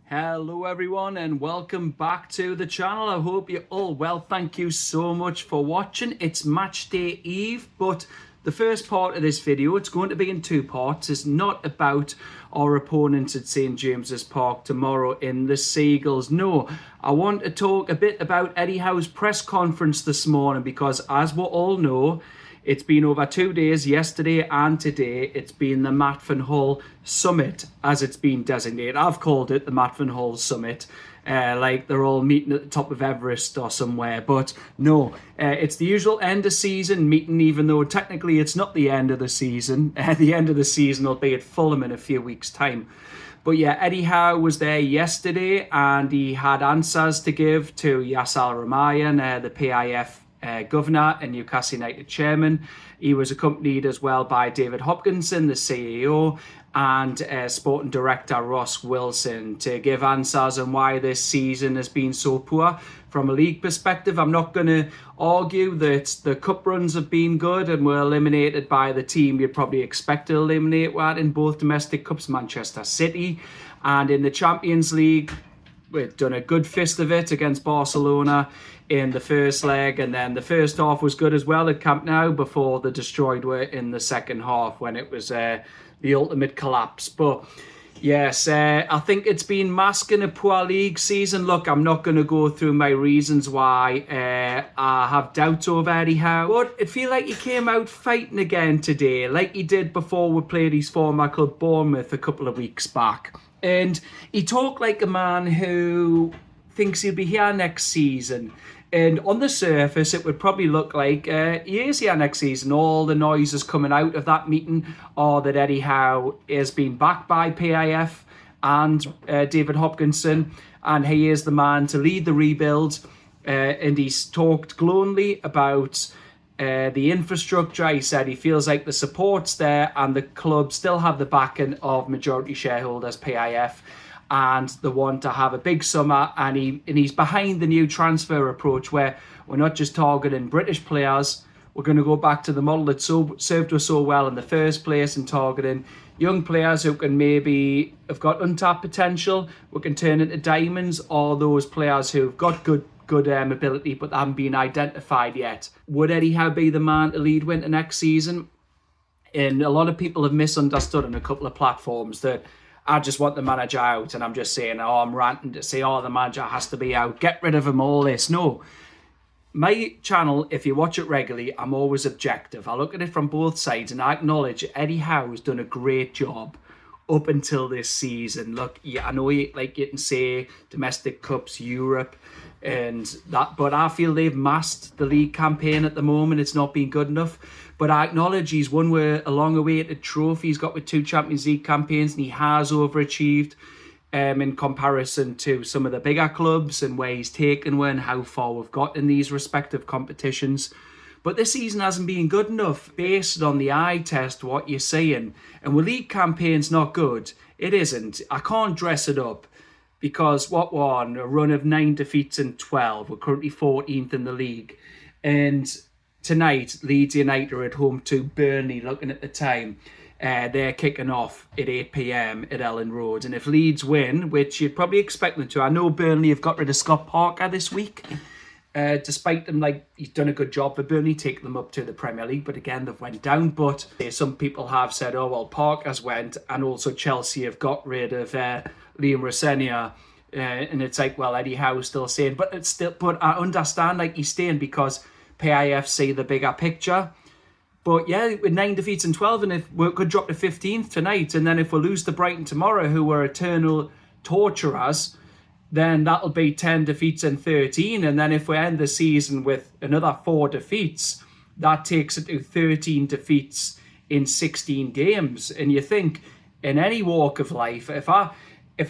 Hello everyone and welcome back to the channel. I hope you're all well. Thank you so much for watching. It's match day eve, but the first part of this video, it's going to be in two parts. It's not about our opponents at St James's Park tomorrow in the Seagulls. No, I want to talk a bit about EddieHowe's press conference this morning because, as we all know, it's been over 2 days, yesterday and today. It's been the Matfen Hall Summit, as it's been designated. I've called it the Matfen Hall Summit, like they're all meeting at the top of Everest or somewhere. But no, it's the usual end of season meeting, even though technically it's not the end of the season. The end of the season will be at Fulham in a few weeks' time. But yeah, EddieHowe was there yesterday and he had answers to give to Yasser Ramayan, the PIF governor and Newcastle United chairman. He was accompanied as well by David Hopkinson, the CEO, and sporting director Ross Wilson to give answers on why this season has been so poor from a league perspective. I'm not going to argue that the cup runs have been good and were eliminated by the team you'd probably expect to eliminate in both domestic cups, Manchester City, and in the Champions League we've done a good fist of it against Barcelona in the first leg, and then the first half was good as well at Camp Nou before the destroyed were in the second half when it was the ultimate collapse. But yes, I think it's been masking a poor league season. Look, I'm not going to go through my reasons why I have doubts over EddieHowe, but it feels like he came out fighting again today, like he did before we played his former club Bournemouth a couple of weeks back. And he talked like a man who thinks he'll be here next season. And on the surface, it would probably look like he is here next season. All the noises coming out of that meeting are that EddieHowe has been backed by PIF and David Hopkinson, and he is the man to lead the rebuild. And he's talked glowingly about the infrastructure. He said he feels like the support's there and the club still have the backing of majority shareholders, PIF, and they want to have a big summer, and he's behind the new transfer approach where we're not just targeting British players. We're going to go back to the model that served us so well in the first place and targeting young players who can maybe have got untapped potential, we can turn into diamonds, or those players who've got good ability but haven't been identified yet. Would EddieHowe be the man to lead winter next season? And a lot of people have misunderstood on a couple of platforms that I just want the manager out, and I'm just saying, I'm ranting to say, the manager has to be out, get rid of him, all this. No. My channel, if you watch it regularly, I'm always objective. I look at it from both sides, and I acknowledge EddieHowe has done a great job up until this season. Look, yeah, I know you can say domestic cups, Europe, and that, but I feel they've masked the league campaign at the moment. It's not been good enough. But I acknowledge he's won with a long-awaited trophy. He's got with 2 Champions League campaigns, and he has overachieved in comparison to some of the bigger clubs and where he's taken one, how far we've got in these respective competitions. But this season hasn't been good enough based on the eye test, what you're seeing. And with league campaigns not good, it isn't. I can't dress it up because what we're on, a run of 9 defeats and 12. We're currently 14th in the league. And tonight, Leeds United are at home to Burnley, looking at the time. They're kicking off at 8 p.m. at Ellen Road. And if Leeds win, which you'd probably expect them to, I know Burnley have got rid of Scott Parker this week. Despite them, he's done a good job for Burnley, taking them up to the Premier League. But again, they've went down. But some people have said, Parker's went. And also Chelsea have got rid of Liam Rosenior. And it's like, EddieHowe's still staying. But I understand, he's staying because PIF see the bigger picture. But yeah, with 9 defeats and 12, and if we could drop to 15th tonight, and then if we lose to Brighton tomorrow, who were eternal torturers, then that'll be 10 defeats and 13. And then if we end the season with another 4 defeats, that takes it to 13 defeats in 16 games. And you think, in any walk of life, if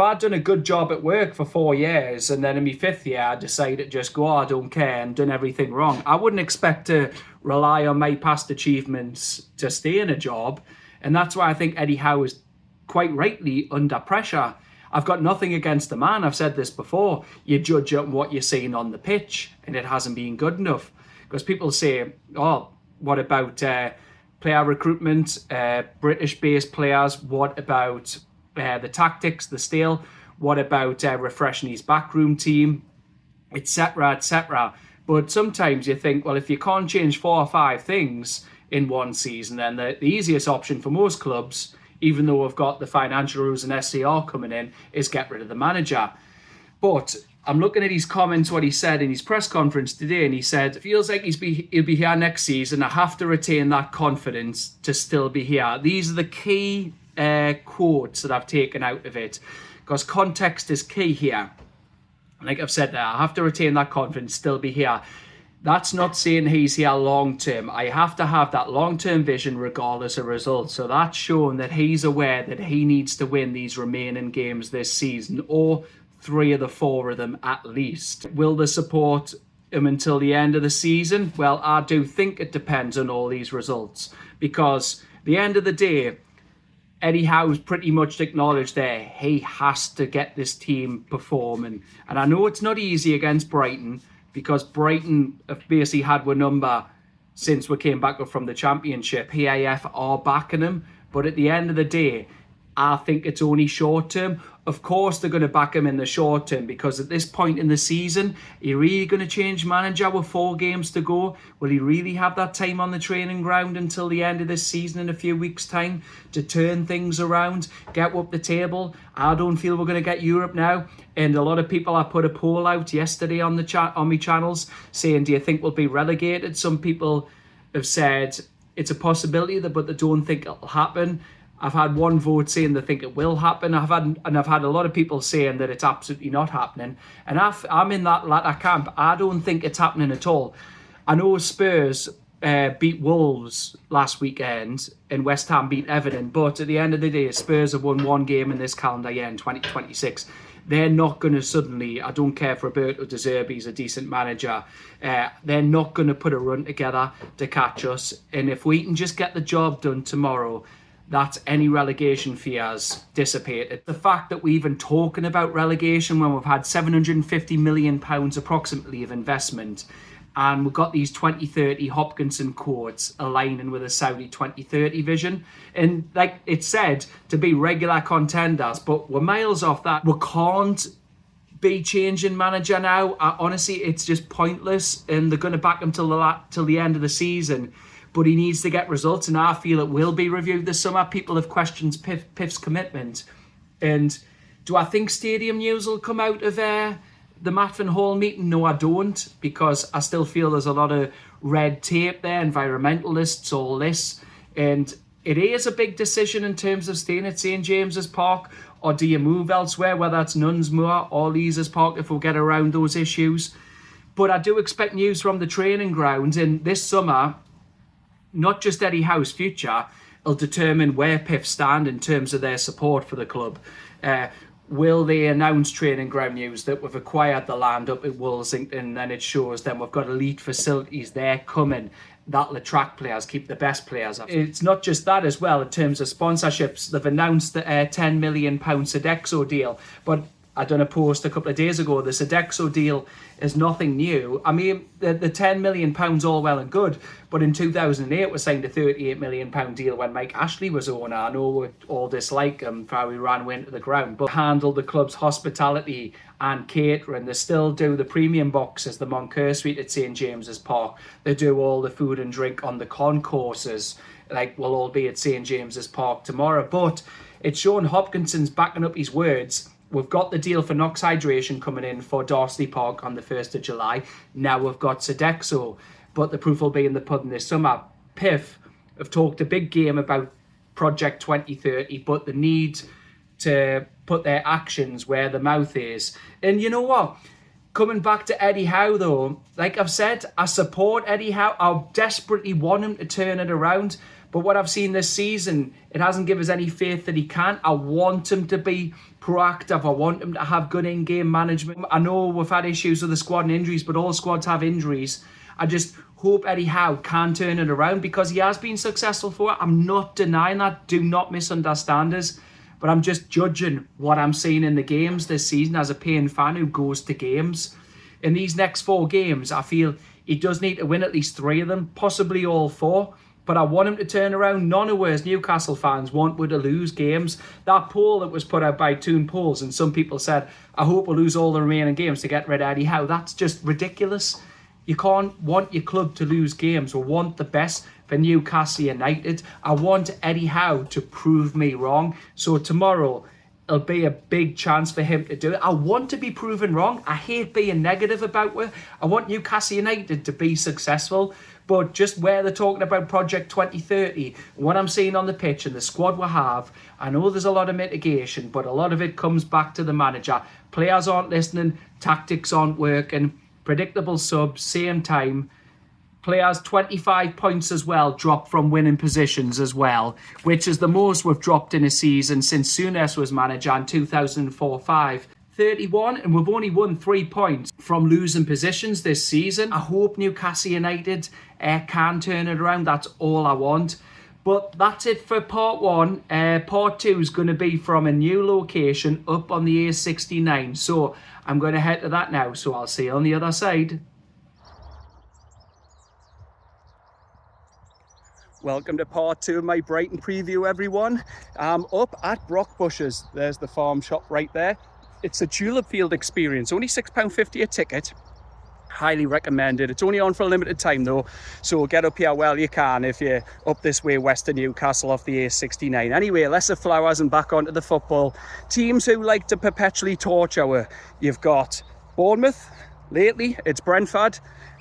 I'd done a good job at work for 4 years and then in my 5th year I decided to just go, I don't care, and done everything wrong, I wouldn't expect to rely on my past achievements to stay in a job. And that's why I think EddieHowe is quite rightly under pressure. I've got nothing against the man. I've said this before. You judge on what you're seeing on the pitch, and it hasn't been good enough. Because people say, what about player recruitment, British-based players? What about the tactics, the style? What about refreshing his backroom team, etc., etc.? But sometimes you think, well, if you can't change 4 or 5 things in one season, then the easiest option for most clubs, even though we've got the financial rules and SCR coming in, is get rid of the manager. But I'm looking at his comments, what he said in his press conference today, and he said, feels like he'll be here next season. I have to retain that confidence to still be here. These are the key quotes that I've taken out of it, because context is key here. Like I've said there, I have to retain that confidence, still be here. That's not saying he's here long term. I have to have that long term vision regardless of results. So that's showing that he's aware that he needs to win these remaining games this season, or 3 of the 4 of them at least. Will they support him until the end of the season? Well, I do think it depends on all these results, because at the end of the day, Eddie Howe's pretty much acknowledged there he has to get this team performing. And I know it's not easy against Brighton, because Brighton have basically had one number since we came back up from the Championship. EAF are backing him, but at the end of the day, I think it's only short term. Of course, they're going to back him in the short term, because at this point in the season, are you really going to change manager with 4 games to go? Will he really have that time on the training ground until the end of this season in a few weeks' time to turn things around, get up the table? I don't feel we're going to get Europe now. And a lot of people, I put a poll out yesterday on my channels saying, do you think we'll be relegated? Some people have said it's a possibility, but they don't think it'll happen. I've had 1 vote saying they think it will happen. I've had a lot of people saying that it's absolutely not happening. And I'm in that latter camp. I don't think it's happening at all. I know Spurs beat Wolves last weekend and West Ham beat Everton, but at the end of the day, Spurs have won 1 game in this calendar year in 2026. They're not going to suddenly, I don't care if Roberto De Zerbi's a decent manager, they're not going to put a run together to catch us. And if we can just get the job done tomorrow, that's any relegation fears dissipated. The fact that we're even talking about relegation when we've had £750 million approximately of investment, and we've got these 2030 Hopkinson codes aligning with the Saudi 2030 vision. And like it said, to be regular contenders, but we're miles off that. We can't be changing manager now. Honestly, it's just pointless, and they're going to back him till the end of the season. But he needs to get results, and I feel it will be reviewed this summer. People have questioned Piff's commitment. And do I think stadium news will come out of the Matfen Hall meeting? No, I don't, because I still feel there's a lot of red tape there, environmentalists, all this. And it is a big decision in terms of staying at St James's Park, or do you move elsewhere, whether it's Nunsmoor or Leazes Park, if we get around those issues. But I do expect news from the training grounds, and this summer, not just Eddie Howe's future, will determine where Piff stand in terms of their support for the club. Will they announce training ground news that we've acquired the land up at Woolsington, and then it shows them we've got elite facilities there coming that'll attract players, keep the best players up. It's not just that as well in terms of sponsorships. They've announced the £10 million Sodexo deal, but I done a post a couple of days ago. The Sodexo deal is nothing new. I mean, the £10 million all well and good, but in 2008 we signed a £38 million deal when Mike Ashley was owner. I know we all dislike him for how he ran into the ground, but handled the club's hospitality and catering. They still do the premium boxes, the Moncur Suite at St James's Park. They do all the food and drink on the concourses, like we'll all be at St James's Park tomorrow. But it's shown Hopkinson's backing up his words. We've got the deal for Knox Hydration coming in for Darsley Park on the 1st of July. Now we've got Sodexo, but the proof will be in the pudding this summer. Piff have talked a big game about Project 2030, but the need to put their actions where the mouth is. And you know what? Coming back to Eddie Howe, though, like I've said, I support Eddie Howe. I desperately want him to turn it around. But what I've seen this season, it hasn't given us any faith that he can. I want him to be proactive. I want him to have good in-game management. I know we've had issues with the squad and injuries, but all squads have injuries. I just hope Eddie Howe can turn it around, because he has been successful for it. I'm not denying that. Do not misunderstand us. But I'm just judging what I'm seeing in the games this season as a paying fan who goes to games. In these next 4 games, I feel he does need to win at least 3 of them, possibly all 4. but I want him to turn around. None of us Newcastle fans want we to lose games. That poll that was put out by Toon Polls, and some people said, I hope we'll lose all the remaining games to get rid of Eddie Howe. That's just ridiculous. You can't want your club to lose games. We want the best for Newcastle United. I want Eddie Howe to prove me wrong. So tomorrow, it'll be a big chance for him to do it. I want to be proven wrong. I hate being negative about it. I want Newcastle United to be successful. But just where they're talking about Project 2030, what I'm seeing on the pitch and the squad we have, I know there's a lot of mitigation, but a lot of it comes back to the manager. Players aren't listening, tactics aren't working, predictable subs, same time. Players 25 points as well dropped from winning positions as well, which is the most we've dropped in a season since Souness was manager in 2004-05. 31, and we've only won 3 points from losing positions this season. I hope Newcastle United can turn it around. That's all I want. But that's it for part one. Part two is going to be from a new location up on the A69. So I'm going to head to that now. So I'll see you on the other side. Welcome to part two of my Brighton preview, everyone. I'm up at Brockbushes. There's the farm shop right there. It's a tulip field experience, only £6.50 a ticket. Highly recommended. It's only on for a limited time though, so get up here while you can if you're up this way west of Newcastle off the A69. Anyway, less of flowers and back onto the football. Teams who like to perpetually torture. You've got Bournemouth, lately it's Brentford.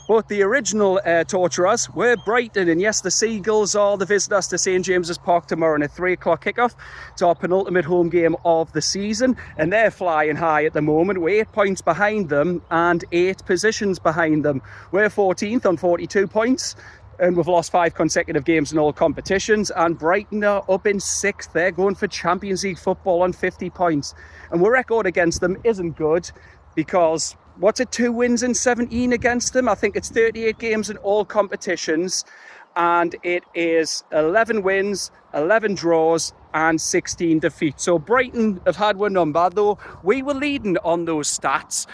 But the original torturers were Brighton, and yes, the Seagulls are the visitors to St James's Park tomorrow in a 3 o'clock kickoff. It's our penultimate home game of the season, and they're flying high at the moment. We're 8 points behind them and 8 positions behind them. We're 14th on 42 points. And we've lost 5 consecutive games in all competitions. And Brighton are up in 6th. They're going for Champions League football on 50 points. And our record against them isn't good because, what's it, 2 wins in 17 against them? I think it's 38 games in all competitions. And it is 11 wins, 11 draws and 16 defeats. So Brighton have had one number, though we were leading on those stats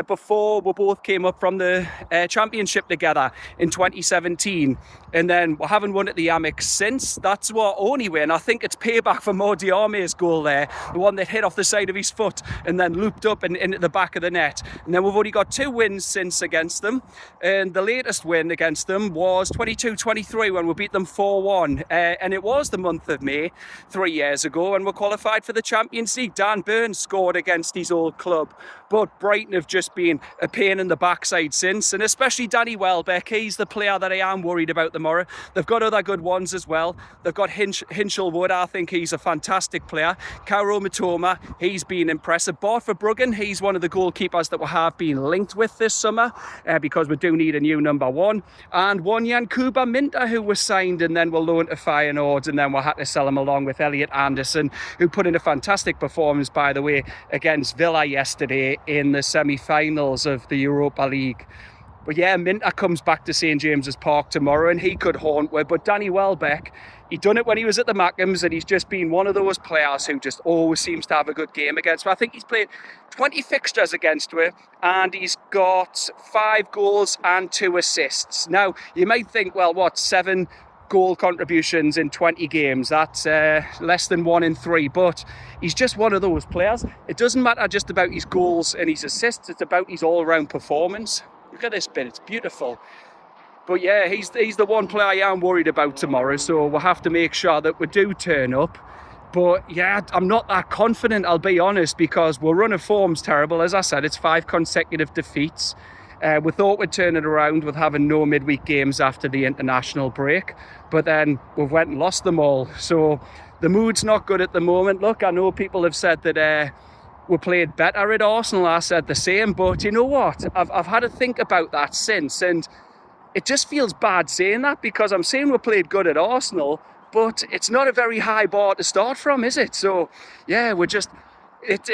before we both came up from the championship together in 2017, and then we haven't won at the Amex since. That's our only win. I think it's payback for Modiame's goal there, the one that hit off the side of his foot and then looped up and into the back of the net. And then we've only got 2 wins since against them, and the latest win against them was 22-23 when we beat them 4-1, and it was the month of May 3 years ago, and we qualified for the Champions League. Dan Burns scored against his old club, but Brighton have just been a pain in the backside since, and especially Danny Welbeck. He's the player that I am worried about tomorrow. They've got other good ones as well. They've got Hinchelwood. I think he's a fantastic player. Kaoru Mitoma, he's been impressive. Bart Verbruggen, he's one of the goalkeepers that we have been linked with this summer because we do need a new number 1. And one Yankuba Minta, who was signed and then will loan to Feyenoord, and then we'll have to sell him along with Elliot Anderson, who put in a fantastic performance, by the way, against Villa yesterday in the semi-finals of the Europa League. But yeah, Minta comes back to St James's Park tomorrow and he could haunt with. But Danny Welbeck, he done it when he was at the Mackhams, and he's just been one of those players who just always seems to have a good game against me. I think he's played 20 fixtures against her and he's got 5 goals and 2 assists. Now, you might think, well, what, 7 goal contributions in 20 games, that's less than 1 in 3, but he's just one of those players. It doesn't matter just about his goals and his assists, it's about his all-round performance. Look at this bit, it's beautiful. But yeah, he's the one player I am worried about tomorrow, so we'll have to make sure that we do turn up. But yeah, I'm not that confident, I'll be honest, because our run of form's terrible. As I said, it's 5 consecutive defeats. We thought we'd turn it around with having no midweek games after the international break, but then we went and lost them all. So the mood's not good at the moment. Look, I know people have said that we played better at Arsenal. I said the same, but you know what? I've had to think about that since, and it just feels bad saying that, because I'm saying we played good at Arsenal, but it's not a very high bar to start from, is it? So yeah, we're just...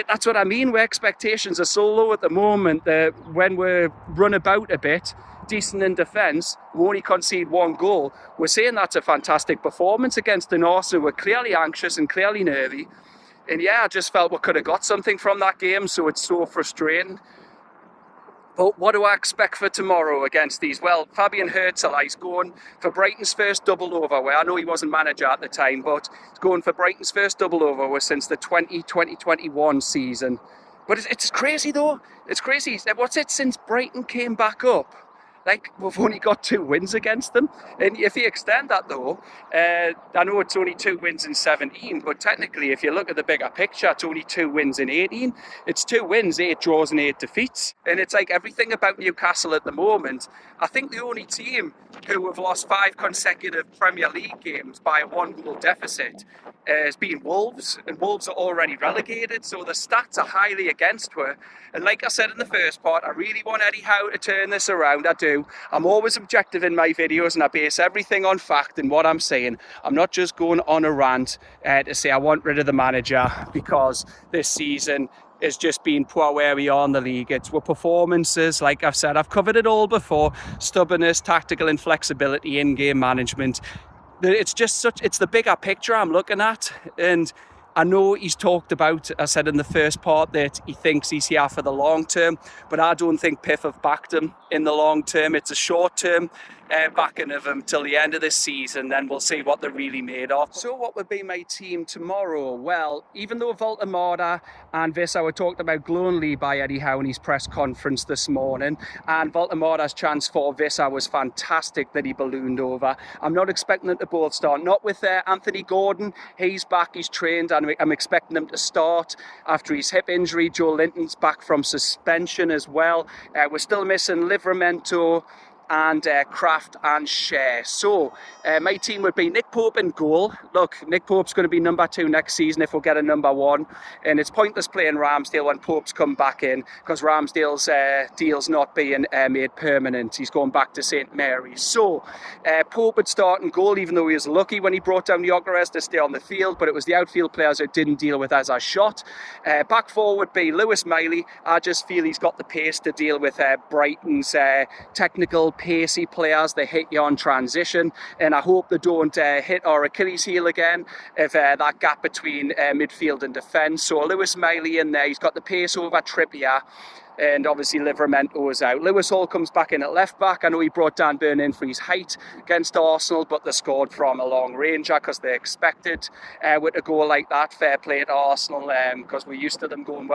that's what I mean. Where expectations are so low at the moment that when we run about a bit, decent in defence, we only concede 1 goal. We're saying that's a fantastic performance against an Arsenal. We're clearly anxious and clearly nervy. And yeah, I just felt we could have got something from that game, so it's so frustrating. But what do I expect for tomorrow against these? Well, Fabian He's going for Brighton's first double over. I know he wasn't manager at the time, but he's going for Brighton's first double over since the 2021 season. But it's crazy though. It's crazy. What's it since Brighton came back up? Like, we've only got 2 wins against them. And if you extend that though, I know it's only 2 wins in 17, but technically if you look at the bigger picture, it's only 2 wins in 18. It's 2 wins, 8 draws and 8 defeats. And it's like everything about Newcastle at the moment. I think the only team who have lost 5 consecutive Premier League games by a 1-goal deficit has been Wolves. And Wolves are already relegated, so the stats are highly against her. And like I said in the first part, I really want EddieHowe to turn this around. I do. I'm always objective in my videos and I base everything on fact and what I'm saying. I'm not just going on a rant to say I want rid of the manager because this season has just been poor where we are in the league. It's with performances, like I've said, I've covered it all before. Stubbornness, tactical inflexibility, in-game management. It's just it's the bigger picture I'm looking at. And I know he's talked about, I said in the first part, that he thinks he's here for the long term, but I don't think PIF have backed him in the long term. It's a short term backing of him till the end of this season, then we'll see what they're really made of. So what would be my team tomorrow? Well, even though Voltemada and Vissa were talked about glowingly by EddieHowe in his press conference this morning, and Voltemada's chance for Vissa was fantastic that he ballooned over, I'm not expecting them to both start. Not with Anthony Gordon. He's back, he's trained, and I'm expecting him to start after his hip injury. Joe Linton's back from suspension as well. We're still missing Livramento and Kraft and Share. So my team would be Nick Pope in goal. Look, Nick Pope's going to be number 2 next season if we'll get a number 1, and it's pointless playing Ramsdale when Pope's come back in because Ramsdale's deal's not being made permanent. He's going back to St Mary's. So Pope would start in goal, even though he was lucky when he brought down Gyökeres to stay on the field, but it was the outfield players who didn't deal with as a shot. Back four would be Lewis Miley. I just feel he's got the pace to deal with Brighton's technical, pacey players. They hit you on transition, and I hope they don't hit our Achilles heel again if that gap between midfield and defence. So Lewis Miley in there, he's got the pace over Trippier, and obviously Livramento is out. Lewis Hall comes back in at left back. I know he brought Dan Burn in for his height against Arsenal, but they scored from a long ranger because they expected with a goal like that. Fair play to Arsenal because we're used to them going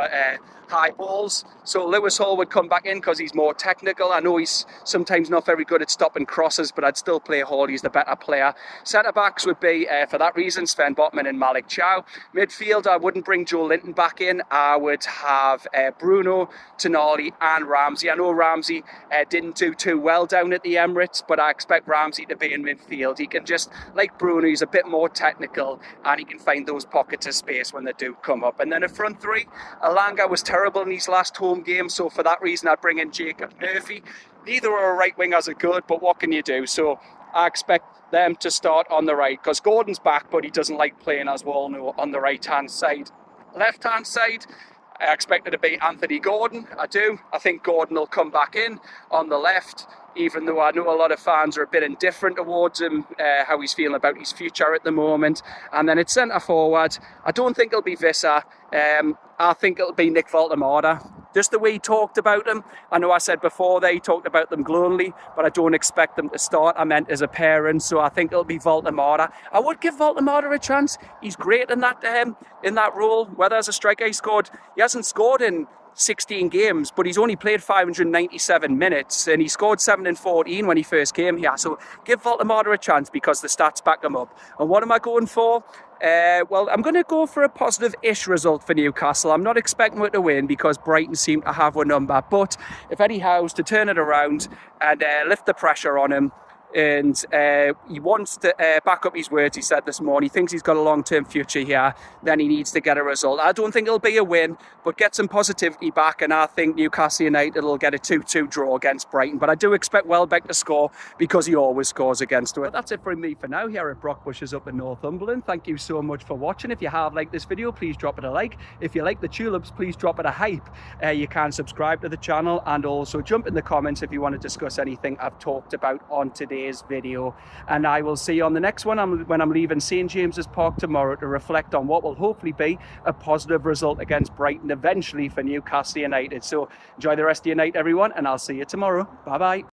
high balls. So Lewis Hall would come back in because he's more technical. I know he's sometimes not very good at stopping crosses, but I'd still play Hall. He's the better player. Centre backs would be, for that reason, Sven Botman and Malik Chow. Midfield, I wouldn't bring Joe Linton back in. I would have Bruno, Tonali and Ramsey. I know Ramsey didn't do too well down at the Emirates, but I expect Ramsey to be in midfield. He can just, like Bruno, he's a bit more technical and he can find those pockets of space when they do come up. And then a front three, Alanga was terrible in his last home game, so for that reason I'd bring in Jacob Murphy. Neither of our right wingers are good, but what can you do? So I expect them to start on the right because Gordon's back, but he doesn't like playing, as we all know, on the right hand side. Left hand side, I expect it to be Anthony Gordon. I do. I think Gordon will come back in on the left, even though I know a lot of fans are a bit indifferent towards him, how he's feeling about his future at the moment. And then it's centre forward. I don't think it'll be Vissa. I think it'll be Nick Voltemada. Just the way he talked about him. I know I said before he talked about them glowingly, but I don't expect them to start. I meant as a parent, so I think it'll be Voltemada. I would give Voltemada a chance. He's great in that role. Whether as a striker he hasn't scored in 16 games, but he's only played 597 minutes and he scored 7 in 14 when he first came here. So give Voltemada a chance because the stats back him up. And what am I going for? Well, I'm going to go for a positive-ish result for Newcastle. I'm not expecting it to win because Brighton seem to have a number. But if EddieHowe's to turn it around and lift the pressure on him, and he wants to back up his words, he said this morning. He thinks he's got a long-term future here, then he needs to get a result. I don't think it'll be a win, but get some positivity back, and I think Newcastle United will get a 2-2 draw against Brighton. But I do expect Welbeck to score because he always scores against it. But that's it from me for now here at Brockbushes up in Northumberland. Thank you so much for watching. If you have liked this video, please drop it a like. If you like the tulips, please drop it a hype. You can subscribe to the channel and also jump in the comments if you want to discuss anything I've talked about on today. today's video. And I will see you on the next one when I'm leaving St James's Park tomorrow to reflect on what will hopefully be a positive result against Brighton eventually for Newcastle United. So enjoy the rest of your night, everyone, and I'll see you tomorrow. Bye bye.